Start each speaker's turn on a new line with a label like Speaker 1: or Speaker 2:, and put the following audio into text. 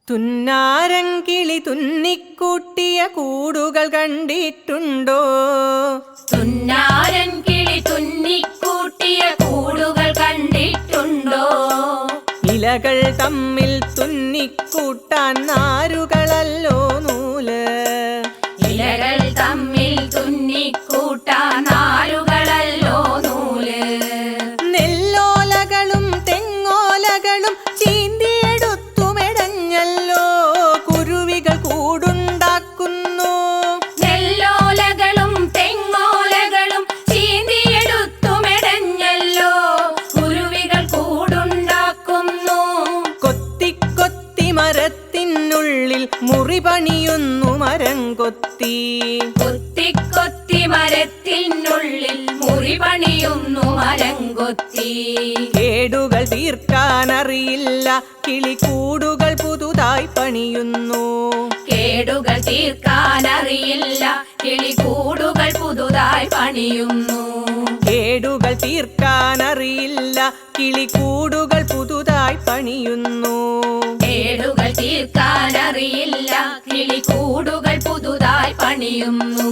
Speaker 1: തുന്നാരങ്കിളി തുന്നിക്കൂട്ടിയ കൂടുകൾ കണ്ടിട്ടുണ്ടോ?
Speaker 2: തുന്നാരൻകിളി തുന്നിക്കൂട്ടിയ കൂടുകൾ കണ്ടിട്ടുണ്ടോ?
Speaker 1: ഇലകൾ തമ്മിൽ തുന്നിക്കൂട്ടാൻ നാരുകളല്ലോ നൂല്.
Speaker 2: ഇലകൾ തമ്മിൽ തുന്നിക്കൂട്ടാൻ നാരുകളല്ലോ നൂല്.
Speaker 1: നെല്ലോലകളും തെങ്ങോലകളും ചീന്തിയെടുത്തു മെടഞ്ഞല്ലോ കുരുവികൾ കൂടുണ്ടാക്കുന്നു.
Speaker 2: നെല്ലോലകളും തെങ്ങോലകളും ചീന്തിയെടുത്തു മെടഞ്ഞല്ലോ കുരുവികൾ കൂടുണ്ടാക്കുന്നു.
Speaker 1: കൊത്തി കൊത്തി മരത്തിനുള്ളിൽ മുറി പണിയുന്നു മരം കൊത്തി.
Speaker 2: കൊത്തി കൊത്തി മരത്തിനുള്ളിൽ മുറി പണിയുന്നു മരം കൊത്തി.
Speaker 1: കേടുകൾ തീർക്കാനറിയില്ല കിളിക്കൂടുകൾ പുതുതായി പണിയുന്നു.
Speaker 2: കേടുകൾ തീർക്കാനറിയില്ല കിളിക്കൂടുകൾ പുതുതായി പണിയുന്നു.
Speaker 1: കേടുകൾ തീർക്കാനറിയില്ല കിളിക്കൂടുകൾ പുതുതായി പണിയുന്നു.
Speaker 2: കേടുകൾ തീർക്കാനറിയില്ല കിളിക്കൂടുകൾ പുതുതായി പണിയുന്നു.